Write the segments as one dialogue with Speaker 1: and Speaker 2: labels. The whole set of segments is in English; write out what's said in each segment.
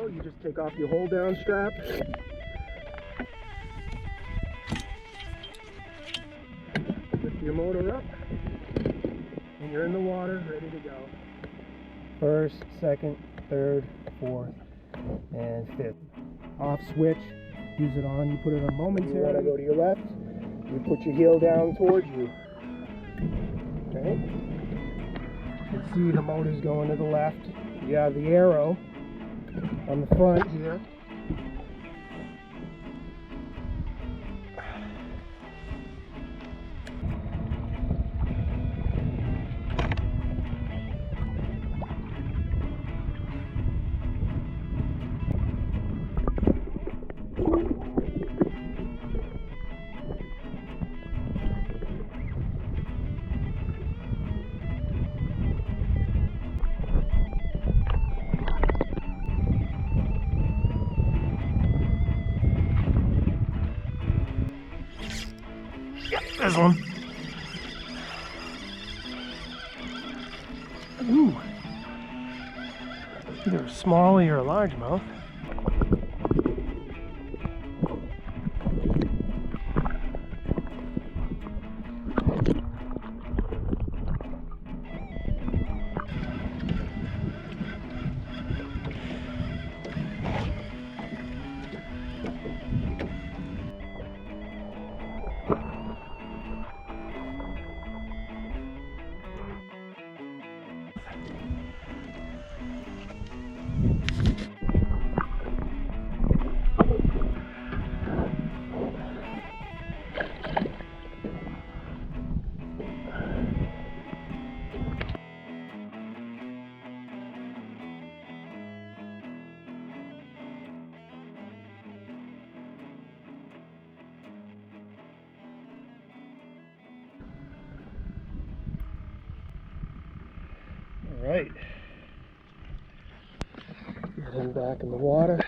Speaker 1: go. You just take off your hold down strap. Lift your motor up. And you're in the water, ready to go. First, second, third, fourth, and fifth. Off switch. Use it on. You put it on momentary. You want to go to your left. You put your heel down towards you. Okay. You can see the motor's going to the left. You have the arrow on the front here. This one. Ooh. Either a smallie or a largemouth. All right. Get him back in the water.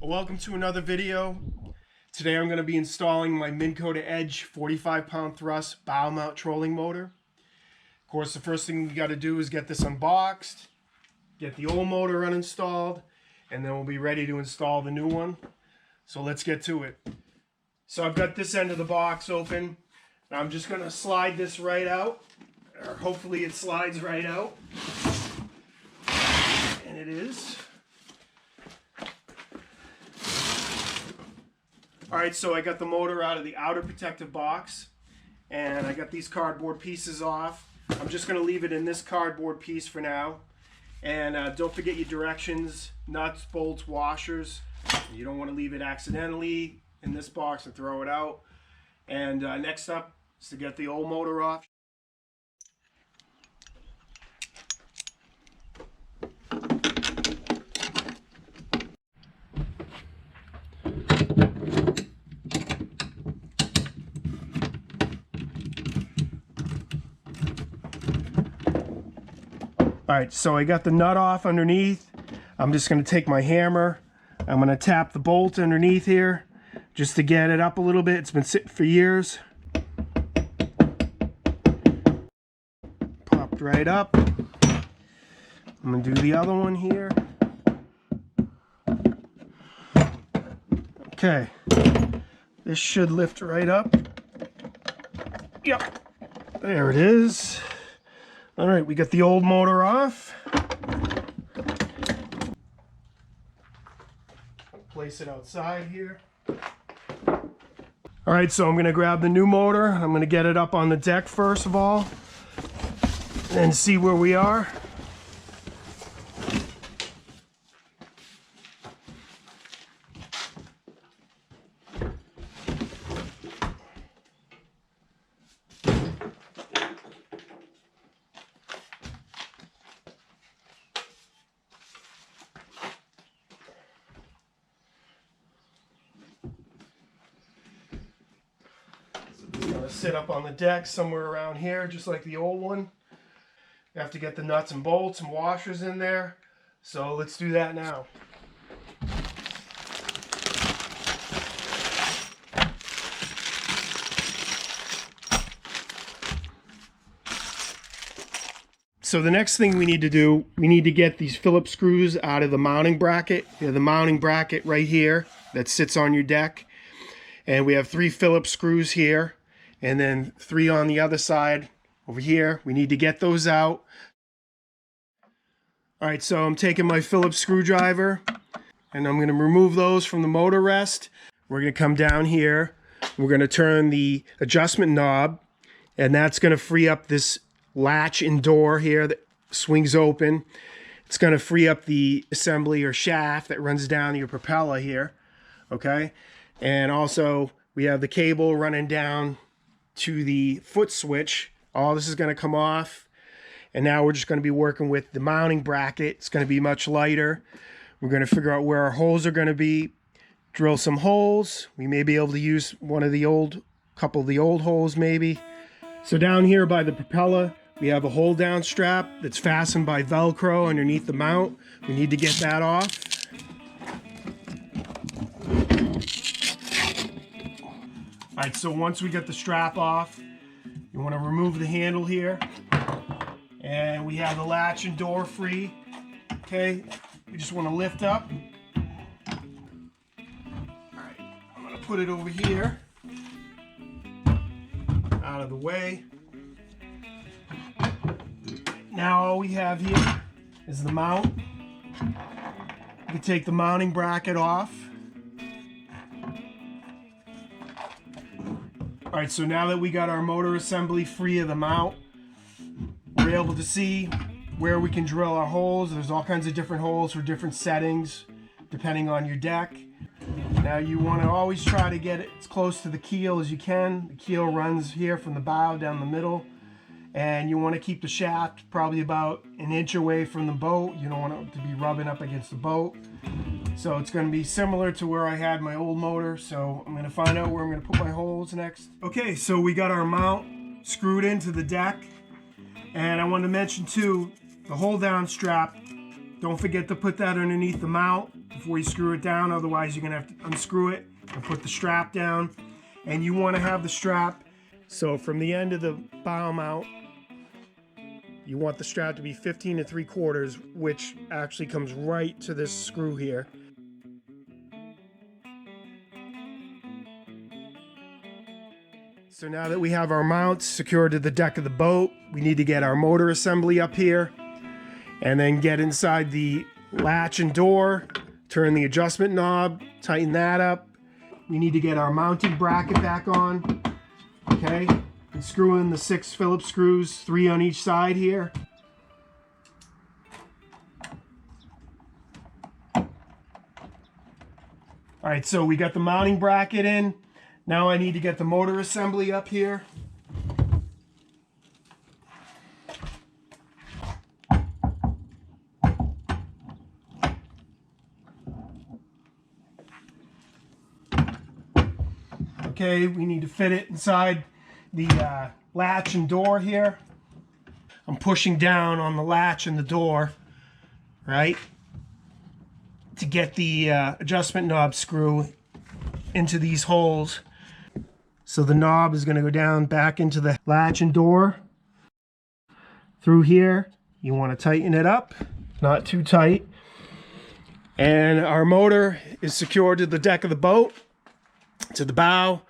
Speaker 1: Welcome to another video. Today I'm going to be installing my Minn Kota Edge 45-pound thrust bow mount trolling motor. Of course, the first thing you got to do is get this unboxed, get the old motor uninstalled, and then we'll be ready to install the new one. So let's get to it. So I've got this end of the box open. Now I'm just going to slide this right out, or hopefully it slides right out. And it is. Alright, so I got the motor out of the outer protective box, and I got these cardboard pieces off. I'm just going to leave it in this cardboard piece for now. And don't forget your directions, nuts, bolts, washers. You don't want to leave it accidentally in this box and throw it out. And next up is to get the old motor off. Alright, so I got the nut off underneath. I'm just going to take my hammer. I'm going to tap the bolt underneath here just to get it up a little bit. It's been sitting for years. Popped right up. I'm going to do the other one here. Okay. This should lift right up. Yep. There it is. All right, we got the old motor off. Place it outside here. All right, so I'm gonna grab the new motor. I'm gonna get it up on the deck first of all and see where we are. going to sit up on the deck somewhere around here, just like the old one. You have to get the nuts and bolts and washers in there. So let's do that now. So the next thing we need to do, we need to get these Phillips screws out of the mounting bracket. You have the mounting bracket right here that sits on your deck. And we have 3 Phillips screws here, and then 3 on the other side over here. We need to get those out. All right, so I'm taking my Phillips screwdriver, and I'm going to remove those from the motor rest. We're going to come down here. We're going to turn the adjustment knob, and that's going to free up this latch and door here that swings open. It's going to free up the assembly or shaft that runs down your propeller here. Okay, and also we have the cable running down to the foot switch. All this is going to come off, and now we're just going to be working with the mounting bracket. It's going to be much lighter. We're going to figure out where our holes are going to be, drill some holes. We may be able to use couple of the old holes maybe. So down here by the propeller, we have a hold down strap that's fastened by Velcro underneath the mount. We need to get that off. All right, so once we get the strap off, you want to remove the handle here. And we have the latch and door free. Okay, we just want to lift up. All right, I'm going to put it over here, out of the way. Now all we have here is the mount. We take the mounting bracket off. All right, so now that we got our motor assembly free of the mount, we're able to see where we can drill our holes. There's all kinds of different holes for different settings, depending on your deck. Now you want to always try to get it as close to the keel as you can. The keel runs here from the bow down the middle. And you want to keep the shaft probably about an inch away from the boat. You don't want it to be rubbing up against the boat. So it's going to be similar to where I had my old motor. So I'm going to find out where I'm going to put my holes next. Okay, so we got our mount screwed into the deck. And I want to mention too, the hold down strap. Don't forget to put that underneath the mount before you screw it down. Otherwise you're going to have to unscrew it and put the strap down. And you want to have the strap, so from the end of the bow mount, you want the strap to be 15 3/4, which actually comes right to this screw here. So now that we have our mounts secured to the deck of the boat, we need to get our motor assembly up here and then get inside the latch and door, turn the adjustment knob, tighten that up. We need to get our mounting bracket back on. Okay, and screw in the 6 Phillips screws, 3 on each side here. All right, so we got the mounting bracket in. Now I need to get the motor assembly up here. Okay, we need to fit it inside the latch and door here. I'm pushing down on the latch and the door, right, to get the adjustment knob screw into these holes. So the knob is going to go down back into the latch and door. Through here, you want to tighten it up, not too tight. And our motor is secured to the deck of the boat, to the bow,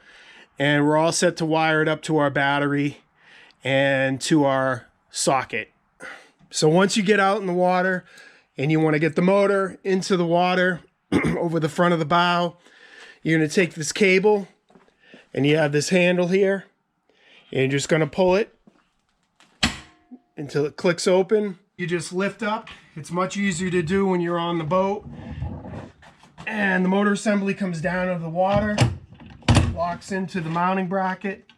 Speaker 1: and we're all set to wire it up to our battery and to our socket. So once you get out in the water and you want to get the motor into the water over the front of the bow, you're going to take this cable and you have this handle here and you're just going to pull it until it clicks open. You just lift up. It's much easier to do when you're on the boat. And the motor assembly comes down out of the water, locks into the mounting bracket.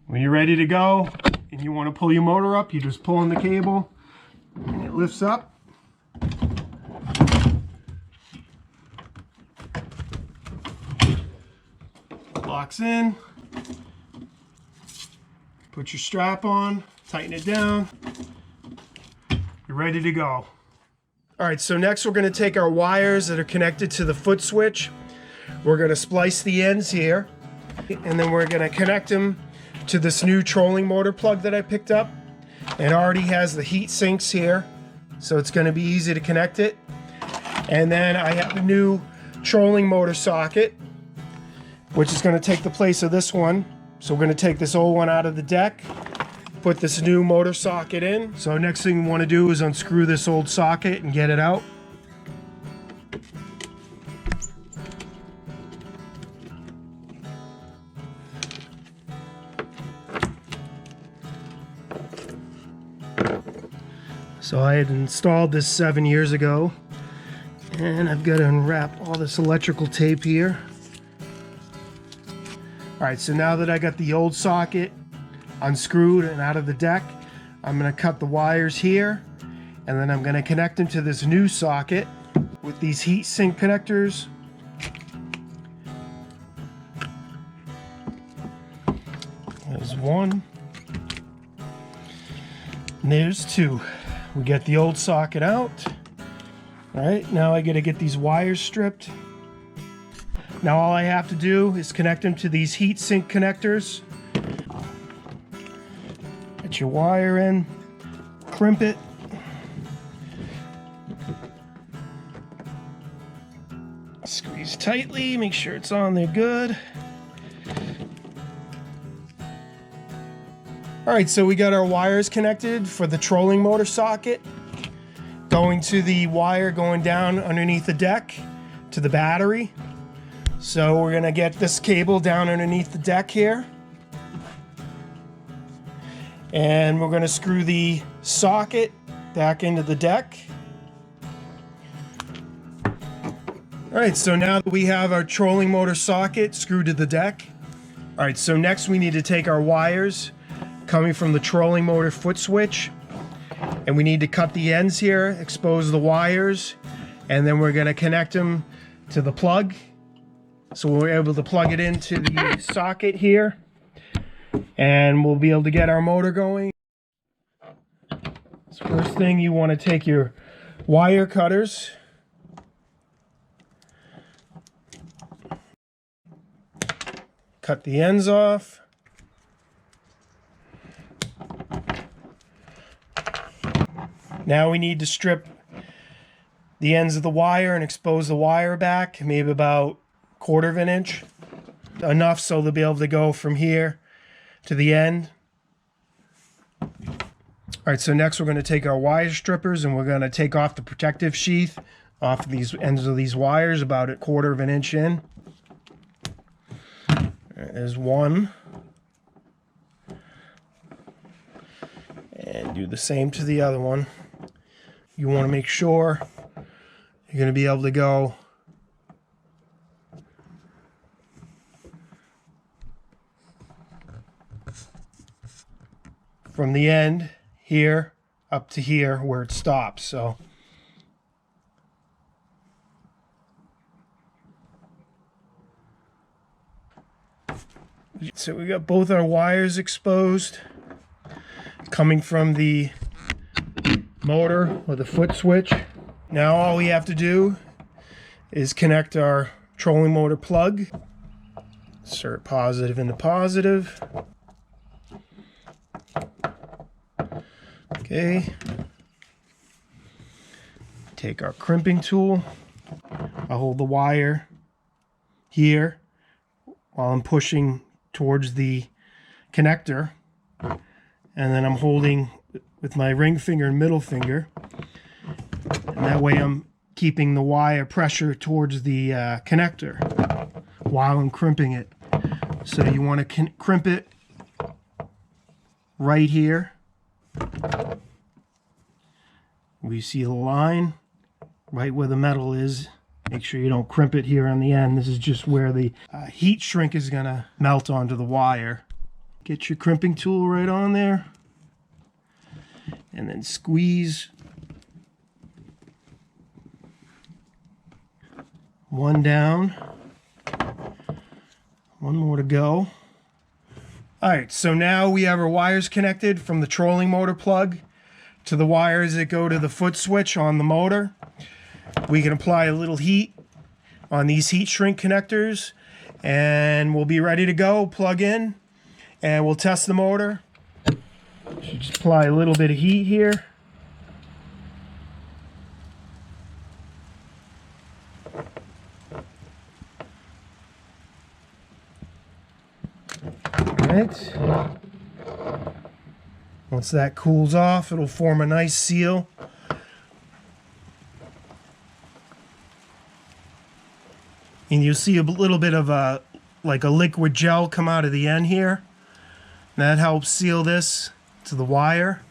Speaker 1: When you're ready to go and you want to pull your motor up, you just pull on the cable and it lifts up. Locks in. Put your strap on, tighten it down. You're ready to go. All right, so next we're gonna take our wires that are connected to the foot switch. We're gonna splice the ends here, and then we're gonna connect them to this new trolling motor plug that I picked up. It already has the heat sinks here, so it's gonna be easy to connect it. And then I have a new trolling motor socket, which is gonna take the place of this one. So we're gonna take this old one out of the deck, put this new motor socket in. So next thing we wanna do is unscrew this old socket and get it out. So I had installed this 7 years ago, and I've got to unwrap all this electrical tape here. All right, so now that I got the old socket unscrewed and out of the deck, I'm gonna cut the wires here, and then I'm gonna connect them to this new socket with these heat sink connectors. There's one, and there's two. We get the old socket out. All right, now I gotta get these wires stripped. Now all I have to do is connect them to these heat sink connectors. Get your wire in, crimp it. Squeeze tightly, make sure it's on there good. All right, so we got our wires connected for the trolling motor socket, going to the wire going down underneath the deck to the battery. So we're gonna get this cable down underneath the deck here. And we're gonna screw the socket back into the deck. All right, so now that we have our trolling motor socket screwed to the deck. All right, so next we need to take our wires coming from the trolling motor foot switch, and we need to cut the ends here, expose the wires, and then we're gonna connect them to the plug. So we're able to plug it into the socket here, and we'll be able to get our motor going. So first thing, you wanna take your wire cutters, cut the ends off. Now we need to strip the ends of the wire and expose the wire back, maybe about 1/4 of an inch. Enough so they'll be able to go from here to the end. All right, so next we're going to take our wire strippers and we're going to take off the protective sheath off of these ends of these wires about 1/4 of an inch in. There's one. And do the same to the other one. You want to make sure you're going to be able to go from the end here up to here where it stops. So we got both our wires exposed coming from the motor or the foot switch. Now all we have to do is connect our trolling motor plug. Insert positive into positive. Okay. Take our crimping tool. I'll hold the wire here while I'm pushing towards the connector, and then I'm holding with my ring finger and middle finger, and that way I'm keeping the wire pressure towards the connector while I'm crimping it. So you want to crimp it right here. We see the line right where the metal is. Make sure you don't crimp it here on the end. This is just where the heat shrink is going to melt onto the wire. Get your crimping tool right on there. And then squeeze one down. One more to go. All right, so now we have our wires connected from the trolling motor plug to the wires that go to the foot switch on the motor. We can apply a little heat on these heat shrink connectors and we'll be ready to go, plug in, and we'll test the motor. Just apply a little bit of heat here. Right. Once that cools off, it'll form a nice seal. And you'll see a little bit of like a liquid gel come out of the end here. That helps seal this to the wire.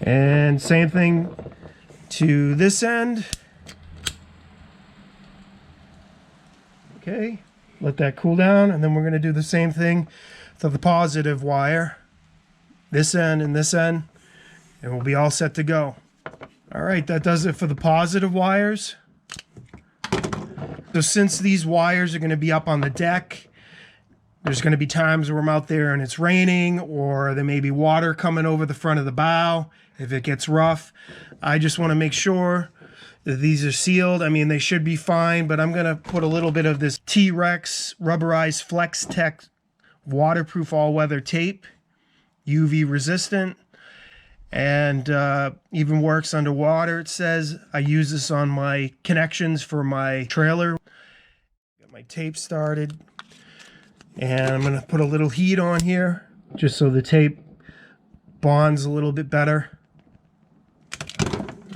Speaker 1: And same thing to this end. Okay. Let that cool down, and then we're going to do the same thing to the positive wire, this end and this end, and we'll be all set to go. All right, that does it for the positive wires. So since these wires are going to be up on the deck, there's going to be times where I'm out there and it's raining, or there may be water coming over the front of the bow if it gets rough. I just want to make sure that these are sealed. I mean, they should be fine, but I'm going to put a little bit of this T-Rex rubberized Flex Tech waterproof all-weather tape, UV resistant, and even works underwater, it says. I use this on my connections for my trailer. Got my tape started, and I'm going to put a little heat on here just so the tape bonds a little bit better.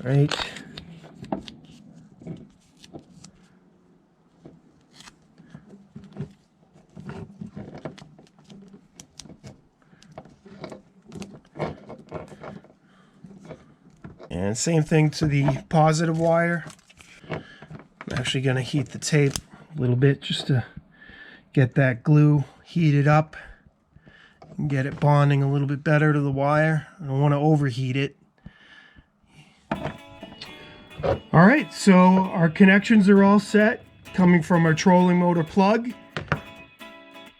Speaker 1: All right. And same thing to the positive wire. I'm actually going to heat the tape a little bit just to get that glue heated up and get it bonding a little bit better to the wire. I don't want to overheat it. All right, so our connections are all set, coming from our trolling motor plug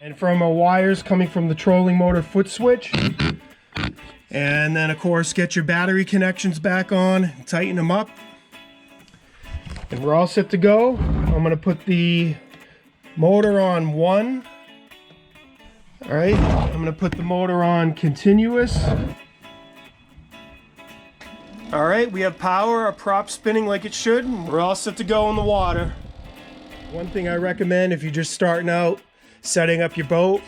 Speaker 1: and from our wires coming from the trolling motor foot switch. And then, of course, get your battery connections back on, tighten them up. And we're all set to go. I'm going to put the motor on 1. All right, I'm going to put the motor on continuous. All right, we have power, our prop spinning like it should. We're all set to go in the water. One thing I recommend if you're just starting out setting up your boat,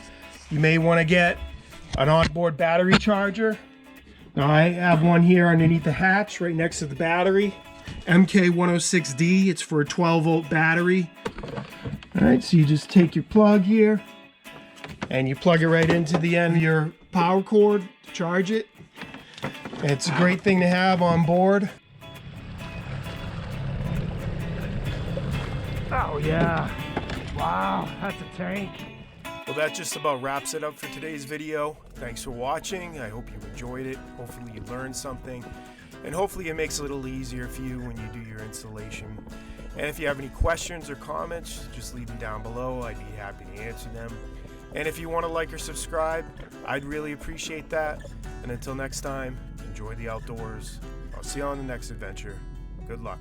Speaker 1: you may want to get an onboard battery charger. Now I have one here underneath the hatch right next to the battery. MK106D, it's for a 12-volt battery. All right, so you just take your plug here and you plug it right into the end of your power cord to charge it. And it's a great thing to have on board. Oh yeah, wow, that's a tank. Well, that just about wraps it up for today's video. Thanks for watching. I hope you enjoyed it. Hopefully you learned something. And hopefully it makes it a little easier for you when you do your installation. And if you have any questions or comments, just leave them down below. I'd be happy to answer them. And if you want to like or subscribe, I'd really appreciate that. And until next time, enjoy the outdoors. I'll see you on the next adventure. Good luck.